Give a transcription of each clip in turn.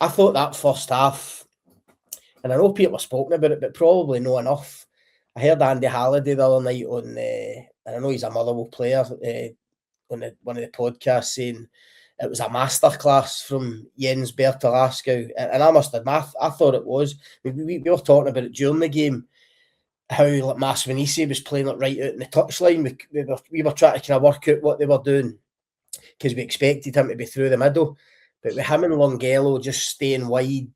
I thought that first half, and I know people have spoken about it, but probably not enough. I heard Andy Halliday the other night on, and I know he's a Motherwell player, on one of the podcasts, saying it was a masterclass from Jens Bertolaskau, and I must admit, I thought it was. We were talking about it during the game, how like Masvinisi was playing like right out in the touchline. We were trying to kind of work out what they were doing because we expected him to be through the middle, but with him and Longello just staying wide,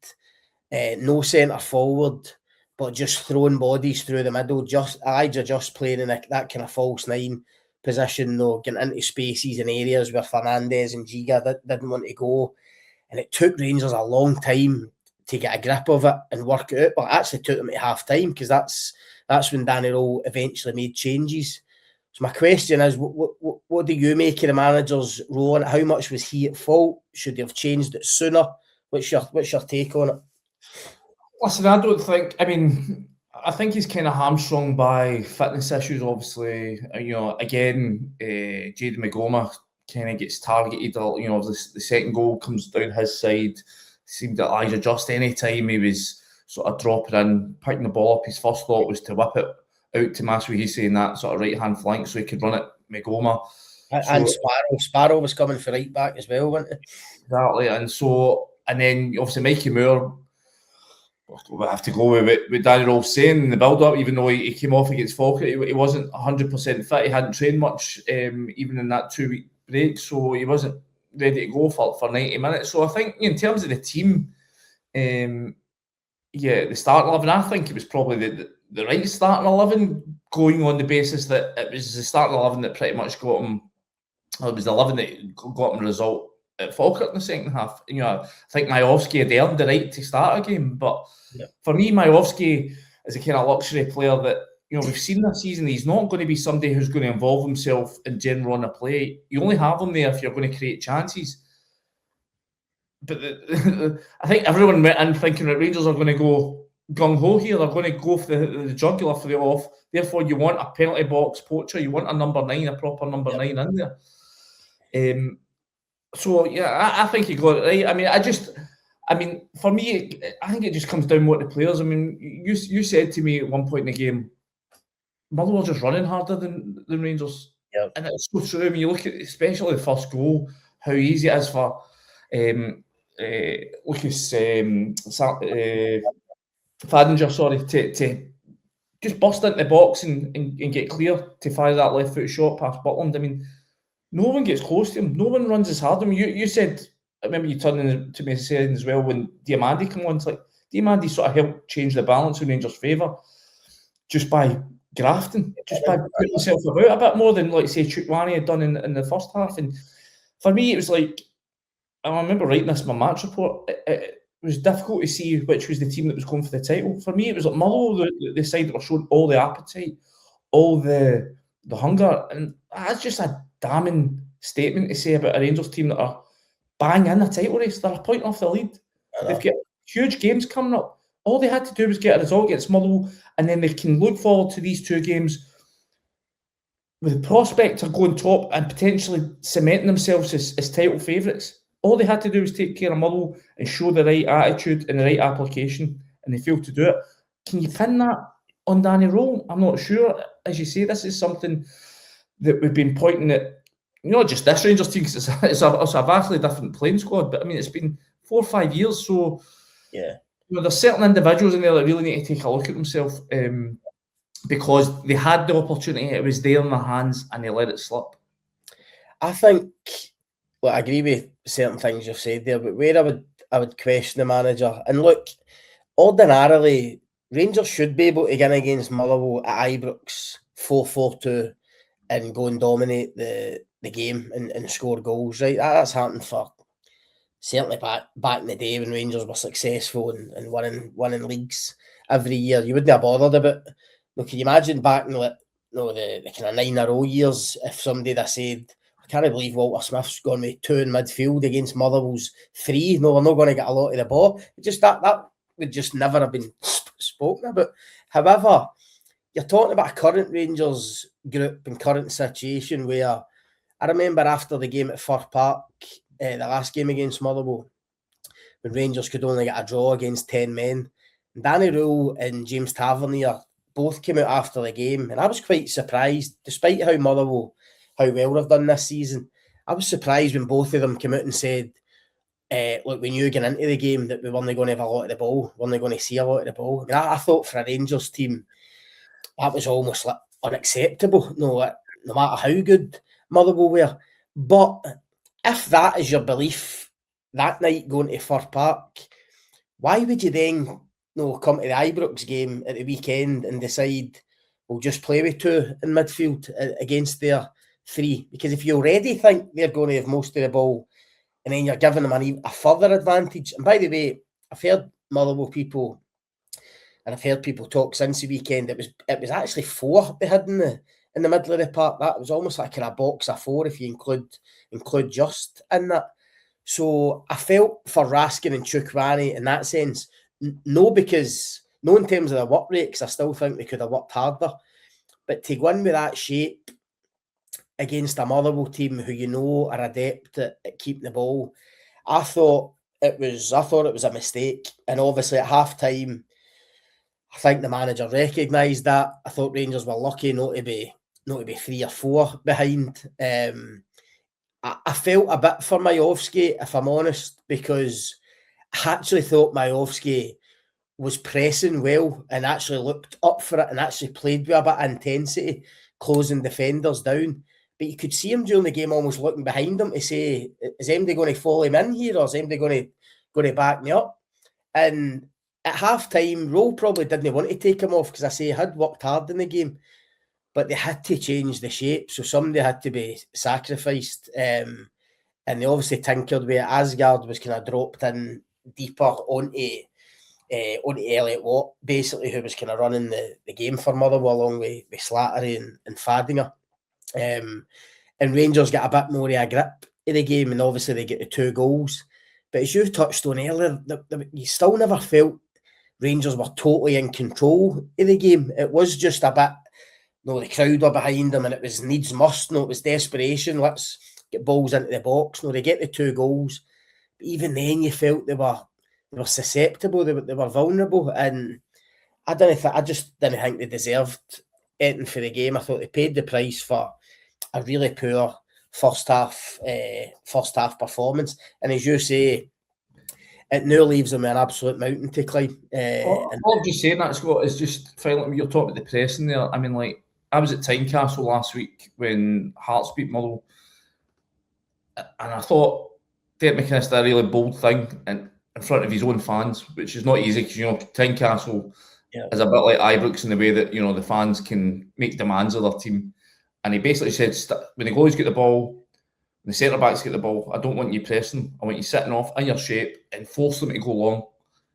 no centre forward, but just throwing bodies through the middle. Elijah just playing in that kind of false nine position, though, getting into spaces and areas where Fernandez and Giga didn't want to go, and it took Rangers a long time to get a grip of it and work it out. But it actually took them at half time because that's when Danny Rohl eventually made changes. So my question is, what do you make of the manager's role and how much was he at fault? Should he have changed it sooner? What's your take on it? Listen, I don't think. I mean, I think he's kind of hamstrung by fitness issues. Obviously, again, Jayden Magoma kind of gets targeted. The second goal comes down his side. It seemed that Elijah just any time he was sort of dropping in, picking the ball up, his first thought was to whip it out to Maswihisi in that sort of right-hand flank so he could run it Magoma. And Sparrow was coming for right back as well, wasn't it? Exactly. And then obviously Mikey Moore, we have to go with Danny Rohl saying in the build-up, even though he came off against Falkirk, he wasn't 100% fit. He hadn't trained much, even in that 2-week break, so he wasn't ready to go for 90 minutes. So I think in terms of the team, the starting 11, I think it was probably the right starting 11, going on the basis that it was the starting 11 that pretty much got him. It was the 11 that got him a result at Falkirk in the second half. I think Majowski had earned the right to start a game, but for me, Majowski is a kind of luxury player that we've seen this season. He's not going to be somebody who's going to involve himself in general on a play. You only have him there if you're going to create chances. But I think everyone went in thinking that Rangers are going to go gung-ho here. They're going to go for the jugular for the off. Therefore, you want a penalty box poacher. You want a number 9, a proper number 9 in there. I think he got it right. For me, I think it just comes down to what the players. I mean, you said to me at one point in the game, Motherwell just running harder than Rangers. Yep. And it's so true. I mean, you look at especially the first goal, how easy it is for Lucas Fadinger, to just burst into the box and get clear to fire that left foot shot past Butland. I mean, no one gets close to him. No one runs as hard. I mean, you said, I remember you turning to me saying as well when Diamandi came on, it's like Diamandi sort of helped change the balance in Rangers' favour just by grafting, just by putting himself about a bit more than, like, say, Chukwani had done in the first half. And for me, it was like, I remember writing this in my match report, it was difficult to see which was the team that was going for the title. For me, it was like Motherwell, the side that were showing all the appetite, all the hunger, and that's just a damning statement to say about a Rangers team that are bang in the title race. They're a point off the lead. They've got huge games coming up. All they had to do was get a result against Motherwell, and then they can look forward to these 2 games with the prospect of going top and potentially cementing themselves as title favourites. All they had to do was take care of Motherwell and show the right attitude and the right application, and they failed to do it. Can you pin that on Danny Rohl? I'm not sure. As you say, this is something that we've been pointing at, not just this Rangers team, because it's a vastly different playing squad, but I mean, it's been 4 or 5 years, so there's certain individuals in there that really need to take a look at themselves because they had the opportunity, it was there in their hands, and they let it slip. I think, I agree with certain things you've said there, but where I would question the manager, and look, ordinarily, Rangers should be able to get against Motherwell at Ibrox 4-4-2 and go and dominate the game and score goals, right? That's happened for certainly back in the day when Rangers were successful and winning leagues every year. You wouldn't have bothered about. Can you imagine back in the kind of 9-0 years if somebody had said, I can't believe Walter Smith's gone with 2 in midfield against Motherwell's 3. No, we're not going to get a lot of the ball. Just that would just never have been spoken about. However, you're talking about a current Rangers group and current situation where I remember after the game at Fir Park, the last game against Motherwell, when Rangers could only get a draw against 10 men. And Danny Rohl and James Tavernier both came out after the game, and I was quite surprised, despite how Motherwell, how well they've done this season. I was surprised when both of them came out and said, look, we knew going into the game that we weren't going to have a lot of the ball, we weren't going to see a lot of the ball. I mean, I thought for a Rangers team, that was almost like unacceptable, no matter how good Motherwell were. But if that is your belief that night going to Fir Park, why would you then come to the Ibrox game at the weekend and decide we'll just play with 2 in midfield against their 3? Because if you already think they're going to have most of the ball, and then you're giving them a further advantage. And by the way, I've heard Motherwell people, and I've heard people talk since the weekend. It was actually 4 they had in the middle of the park. That was almost like a box of 4 if you include Just in that. So I felt for Raskin and Chukwani in that sense. No, because no in terms of the work rate, because I still think they could have worked harder. But to go in with that shape against a Motherwell team who are adept at keeping the ball, I thought it was a mistake. And obviously at half time, I think the manager recognised that. I thought Rangers were lucky not to be 3 or 4 behind. I felt a bit for Majowski, if I'm honest, because I actually thought Majowski was pressing well and actually looked up for it and actually played with a bit of intensity, closing defenders down. But you could see him during the game almost looking behind him to say, is MD going to follow him in here, or is MD going to back me up? And at half-time, Rohl probably didn't want to take him off because I say he had worked hard in the game, but they had to change the shape. So somebody had to be sacrificed. And they obviously tinkered with it. Asgard was kind of dropped in deeper onto Elliot Watt, basically, who was kind of running the game for Motherwell along with Slattery and Fadinger. And Rangers get a bit more of a grip in the game, and obviously they get the 2 goals. But as you touched on earlier, you still never felt Rangers were totally in control of the game. It was just a bit, the crowd were behind them and it was needs must, it was desperation. Let's get balls into the box. They get the 2 goals. But even then you felt they were susceptible, they were vulnerable, and I just didn't think they deserved anything for the game. I thought they paid the price for a really poor first half performance. And as you say, it now leaves them an absolute mountain to climb. What I'm just saying that, Scott, is just finally you're talking about the pressing there. I mean, like, I was at Tynecastle last week when Hearts beat Motherwell, and I thought Derek McInnes did a really bold thing in front of his own fans, which is not easy because Tynecastle is a bit like Ibrox in the way that the fans can make demands of their team. And he basically said, when the goalies get the ball, when the centre backs get the ball, I don't want you pressing. I want you sitting off in your shape and force them to go long.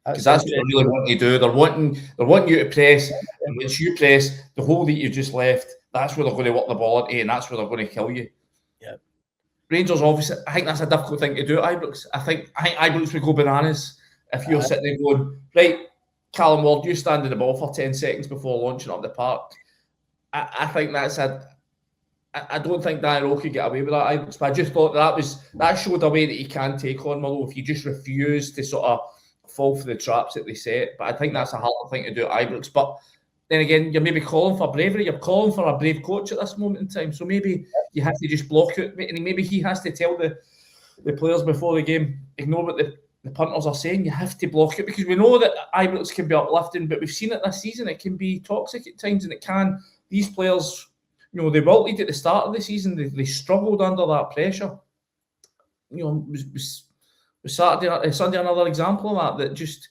Because that's what they really want to do. They're wanting you to press, and once you press, the hole that you just left, that's where they're going to work the ball into, and that's where they're going to kill you. Yeah. Rangers, obviously, I think that's a difficult thing to do at Ibrox. I think Ibrox would go bananas if you're sitting there going, right, Callum Ward, you stand in the ball for 10 seconds before launching up the park. I think that's I don't think Danny Rohl could get away with that. But I just thought that showed a way that he can take on Motherwell if you just refuse to sort of fall for the traps that they set. But I think that's a harder thing to do at Ibrox. But then again, you're maybe calling for bravery. You're calling for a brave coach at this moment in time. So maybe you have to just block it. And maybe he has to tell the players before the game, ignore what the punters are saying. You have to block it because we know that Ibrox can be uplifting, but we've seen it this season. It can be toxic at times, and it can. These players, they wilted at the start of the season. They struggled under that pressure. Sunday another example of that just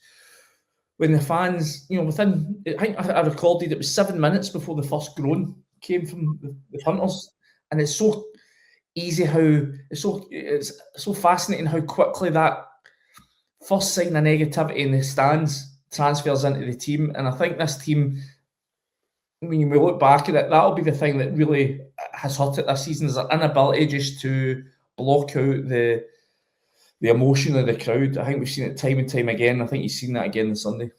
when the fans, within, I think I recorded it was 7 minutes before the first groan came from the punters, and it's so easy it's so fascinating how quickly that first sign of negativity in the stands transfers into the team. And I think this team, when we look back at it, that'll be the thing that really has hurt it this season, is their inability just to block out the emotion of the crowd. I think we've seen it time and time again. I think you've seen that again this Sunday.